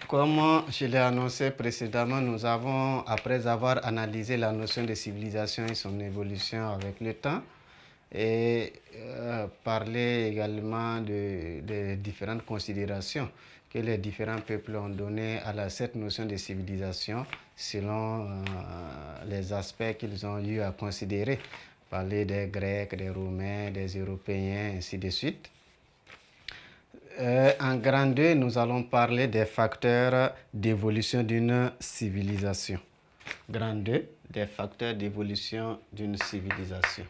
Comme je l'ai annoncé précédemment, après avoir analysé la notion de civilisation et son évolution avec le temps, et parlé également des différentes considérations que les différents peuples ont données à cette notion de civilisation selon les aspects qu'ils ont eu à considérer. Parler des Grecs, des Romains, des Européens, ainsi de suite. En grand 2, nous allons parler des facteurs d'évolution d'une civilisation. Grand 2, des facteurs d'évolution d'une civilisation.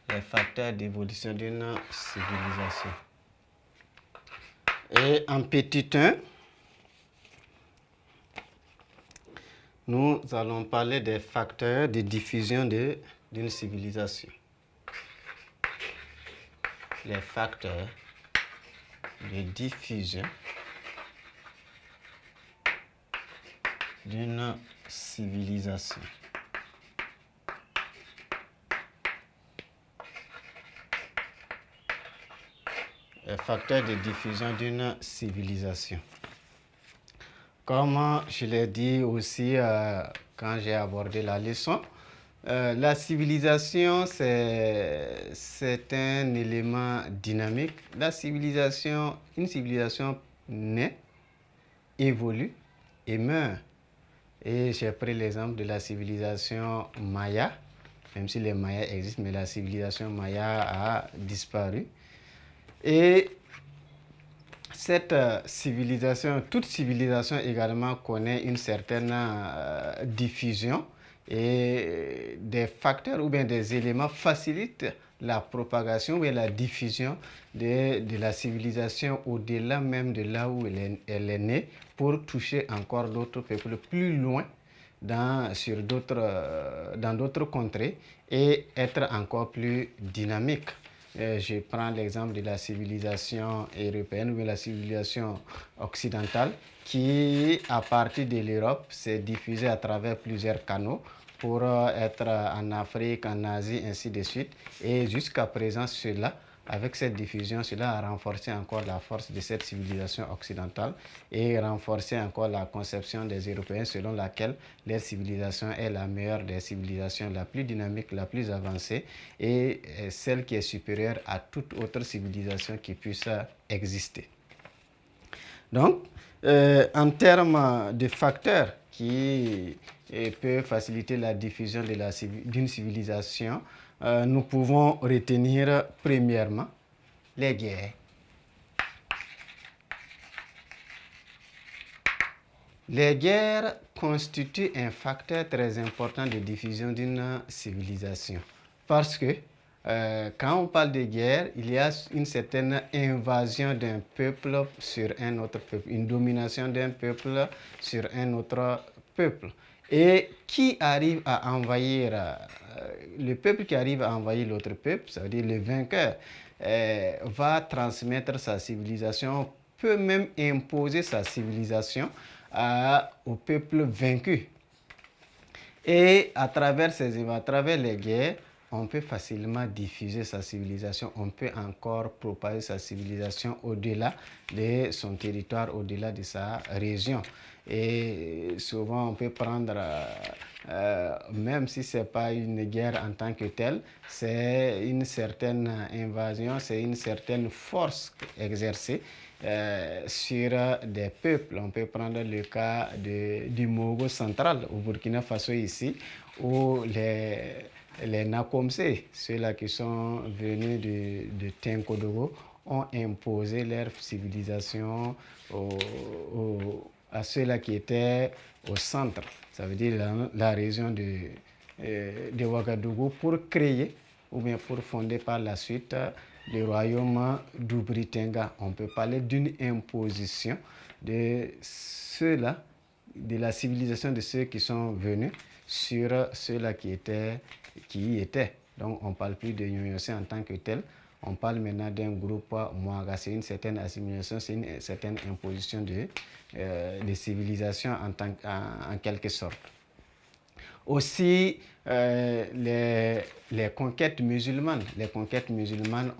Les facteurs d'évolution d'une civilisation. Et en petit 1, nous allons parler des facteurs de diffusion d'une civilisation. Les facteurs de diffusion d'une civilisation. Les facteurs de diffusion d'une civilisation. Comme je l'ai dit aussi quand j'ai abordé la leçon, la civilisation, c'est un élément dynamique. Une civilisation naît, évolue et meurt. Et j'ai pris l'exemple de la civilisation Maya, même si les Mayas existent, mais la civilisation Maya a disparu. Et cette civilisation, toute civilisation également connaît une certaine diffusion et des facteurs ou bien des éléments facilitent la propagation ou la diffusion de la civilisation au-delà même de là où elle est née pour toucher encore d'autres peuples plus loin dans d'autres contrées et être encore plus dynamique. Je prends l'exemple de la civilisation européenne ou de la civilisation occidentale qui, à partir de l'Europe, s'est diffusée à travers plusieurs canaux pour être en Afrique, en Asie, ainsi de suite. Et jusqu'à présent, avec cette diffusion, cela a renforcé encore la force de cette civilisation occidentale et renforcé encore la conception des Européens selon laquelle leur civilisation est la meilleure des civilisations, la plus dynamique, la plus avancée et celle qui est supérieure à toute autre civilisation qui puisse exister. Donc, en termes de facteurs qui peuvent faciliter la diffusion d'une civilisation, nous pouvons retenir premièrement les guerres. Les guerres constituent un facteur très important de diffusion d'une civilisation parce que quand on parle de guerre, il y a une certaine invasion d'un peuple sur un autre peuple, une domination d'un peuple sur un autre peuple. Et qui arrive à envahir, le peuple qui arrive à envahir l'autre peuple, ça veut dire le vainqueur, va transmettre sa civilisation, peut même imposer sa civilisation au peuple vaincu. Et à travers les guerres, on peut facilement diffuser sa civilisation, on peut encore propager sa civilisation au-delà de son territoire, au-delà de sa région. Et souvent, on peut prendre, même si ce n'est pas une guerre en tant que telle, c'est une certaine invasion, c'est une certaine force exercée sur des peuples. On peut prendre le cas du Mogo central au Burkina Faso ici, où les Nakomsé, ceux-là qui sont venus de Tenkodogo, ont imposé leur civilisation à ceux-là qui étaient au centre, ça veut dire la région de Ouagadougou, pour créer ou bien pour fonder par la suite le royaume d'Oubri-Tenga. On peut parler d'une imposition de ceux-là, de la civilisation de ceux qui sont venus sur ceux-là qui y étaient. Donc on ne parle plus de Nyonyosé en tant que tel, on parle maintenant d'un groupe Mouaga. C'est une certaine assimilation, c'est une certaine imposition de civilisation en quelque sorte. Aussi, les conquêtes musulmanes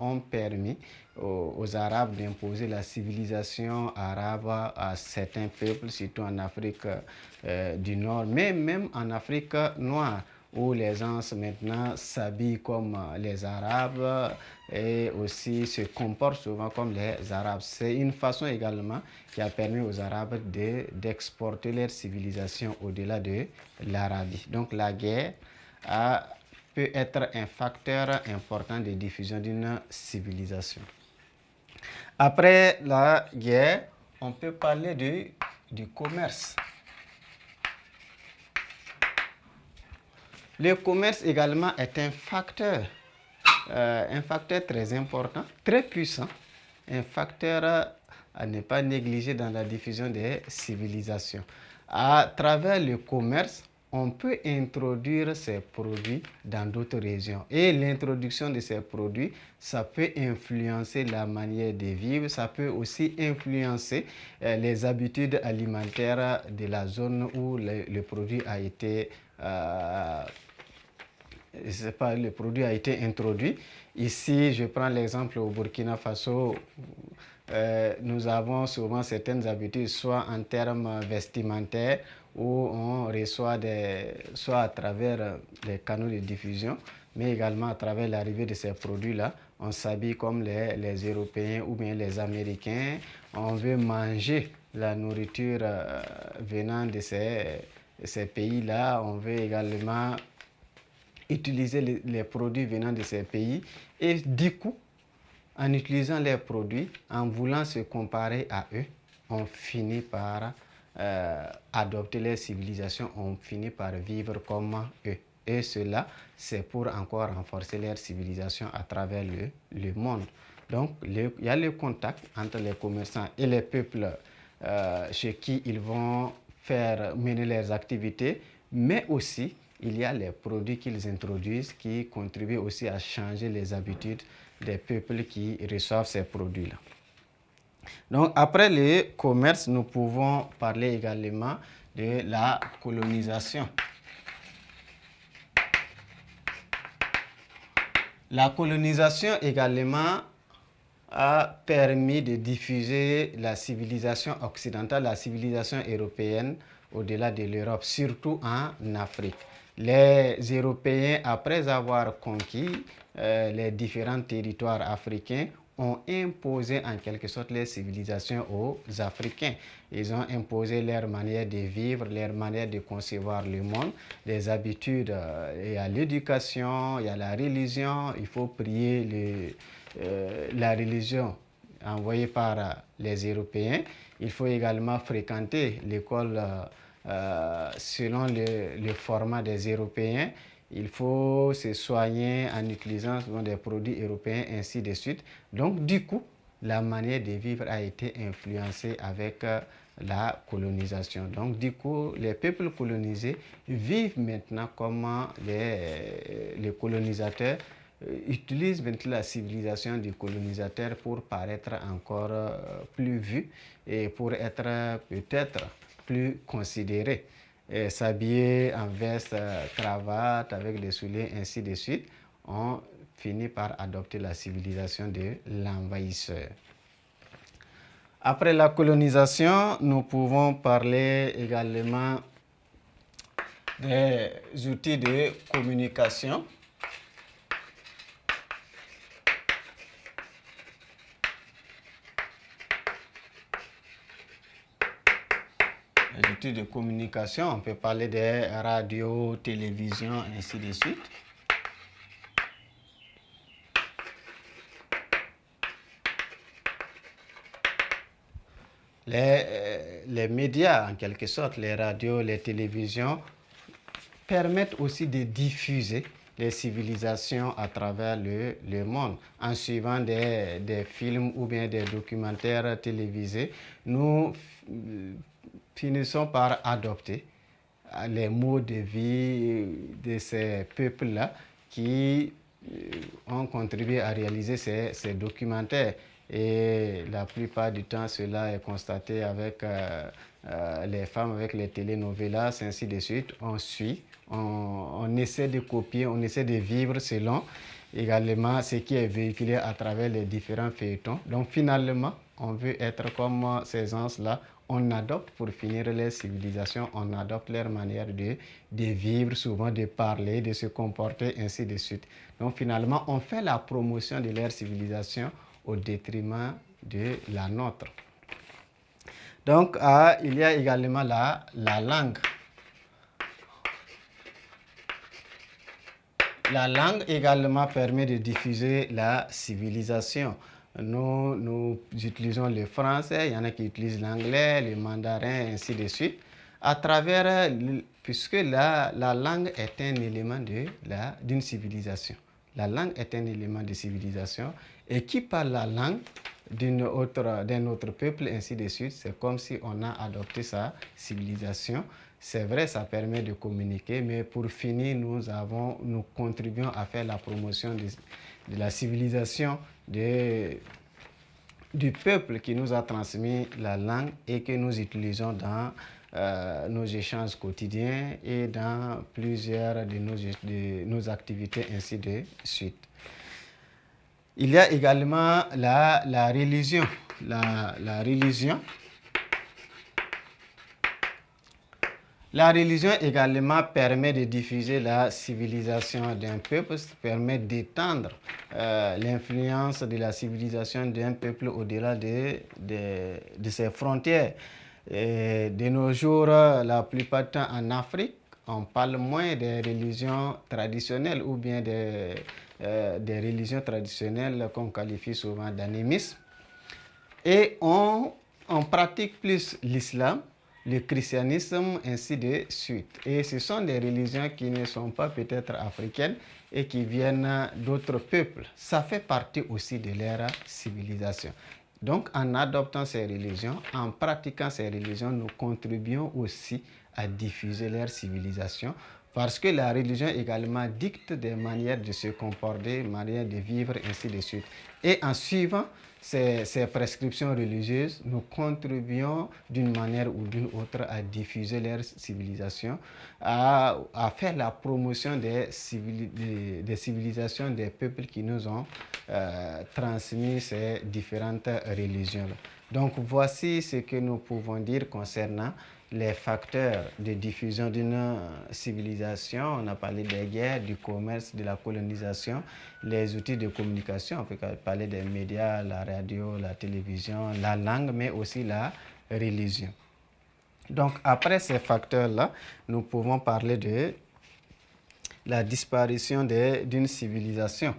ont permis aux Arabes d'imposer la civilisation arabe à certains peuples, surtout en Afrique du Nord, mais même en Afrique noire, où les gens maintenant s'habillent comme les Arabes et aussi se comportent souvent comme les Arabes. C'est une façon également qui a permis aux Arabes d'exporter leur civilisation au-delà de l'Arabie. Donc la guerre peut être un facteur important de diffusion d'une civilisation. Après la guerre, on peut parler du commerce. Le commerce également est un facteur très important, très puissant, un facteur à ne pas négliger dans la diffusion des civilisations. À travers le commerce, on peut introduire ces produits dans d'autres régions. Et l'introduction de ces produits, ça peut influencer la manière de vivre, ça peut aussi influencer les habitudes alimentaires de la zone où le produit a été le produit a été introduit. Ici, je prends l'exemple au Burkina Faso. Nous avons souvent certaines habitudes, soit en termes vestimentaires, où on reçoit soit à travers les canaux de diffusion, mais également à travers l'arrivée de ces produits-là. On s'habille comme les Européens ou bien les Américains. On veut manger la nourriture venant de ces pays-là. On veut également utiliser les produits venant de ces pays et du coup, en utilisant les produits, en voulant se comparer à eux, on finit par adopter les civilisations, on finit par vivre comme eux. Et cela, c'est pour encore renforcer leur civilisation à travers le monde. Donc, il y a le contact entre les commerçants et les peuples chez qui ils vont mener leurs activités, mais aussi il y a les produits qu'ils introduisent qui contribuent aussi à changer les habitudes des peuples qui reçoivent ces produits-là. Donc, après le commerce, nous pouvons parler également de la colonisation. La colonisation également a permis de diffuser la civilisation occidentale, la civilisation européenne au-delà de l'Europe, surtout en Afrique. Les Européens, après avoir conquis les différents territoires africains, ont imposé en quelque sorte les civilisations aux Africains. Ils ont imposé leur manière de vivre, leur manière de concevoir le monde, les habitudes. Il y a l'éducation, il y a la religion, il faut prier la religion envoyée par les Européens. Il faut également fréquenter l'école selon le format des Européens. Il faut se soigner en utilisant souvent des produits européens, ainsi de suite. Donc, du coup, la manière de vivre a été influencée avec la colonisation. Donc, du coup, les peuples colonisés vivent maintenant comme les colonisateurs utilisent maintenant la civilisation du colonisateur pour paraître encore plus vu et pour être peut-être plus considéré. S'habiller en veste, cravate, avec des souliers, ainsi de suite, on finit par adopter la civilisation de l'envahisseur. Après la colonisation, nous pouvons parler également des outils de communication. Les outils de communication, on peut parler des radios, télévisions, ainsi de suite. Les médias, en quelque sorte, les radios, les télévisions, permettent aussi de diffuser les civilisations à travers le monde. En suivant des films ou bien des documentaires télévisés, nous finissons par adopter les modes de vie de ces peuples-là qui ont contribué à réaliser ces documentaires. Et la plupart du temps, cela est constaté avec les femmes, avec les telenovelas, ainsi de suite. On suit, on essaie de copier, on essaie de vivre selon également ce qui est véhiculé à travers les différents feuilletons. Donc finalement, on veut être comme ces gens-là. On adopte pour finir les civilisations, on adopte leur manière de vivre, souvent de parler, de se comporter, ainsi de suite. Donc finalement, on fait la promotion de leur civilisation au détriment de la nôtre. Donc il y a également la langue. La langue également permet de diffuser la civilisation. Nous utilisons le français, il y en a qui utilisent l'anglais, le mandarin, ainsi de suite. À travers, puisque la langue est un élément d'une civilisation. La langue est un élément de civilisation. Et qui parle la langue d'un autre peuple, ainsi de suite, c'est comme si on a adopté sa civilisation. C'est vrai, ça permet de communiquer, mais pour finir, nous contribuons à faire la promotion de la civilisation du peuple qui nous a transmis la langue et que nous utilisons dans nos échanges quotidiens et dans plusieurs de nos activités, ainsi de suite. Il y a également la religion. La religion. La religion également permet de diffuser la civilisation d'un peuple, permet d'étendre l'influence de la civilisation d'un peuple au-delà de ses frontières. Et de nos jours, la plupart du temps en Afrique, on parle moins des religions traditionnelles ou bien des religions traditionnelles qu'on qualifie souvent d'animisme. Et on pratique plus l'islam, le christianisme, ainsi de suite. Et ce sont des religions qui ne sont pas peut-être africaines et qui viennent d'autres peuples. Ça fait partie aussi de leur civilisation. Donc, en adoptant ces religions, en pratiquant ces religions, nous contribuons aussi à diffuser leur civilisation parce que la religion également dicte des manières de se comporter, manières de vivre, ainsi de suite. Et en suivant ces prescriptions religieuses, nous contribuons d'une manière ou d'une autre à diffuser leur civilisation, à faire la promotion des civilisations des peuples qui nous ont transmis ces différentes religions. Donc voici ce que nous pouvons dire concernant les facteurs de diffusion d'une civilisation. On a parlé des guerres, du commerce, de la colonisation, les outils de communication. On peut parler des médias, la radio, la télévision, la langue, mais aussi la religion. Donc après ces facteurs-là, nous pouvons parler de la disparition d'une civilisation.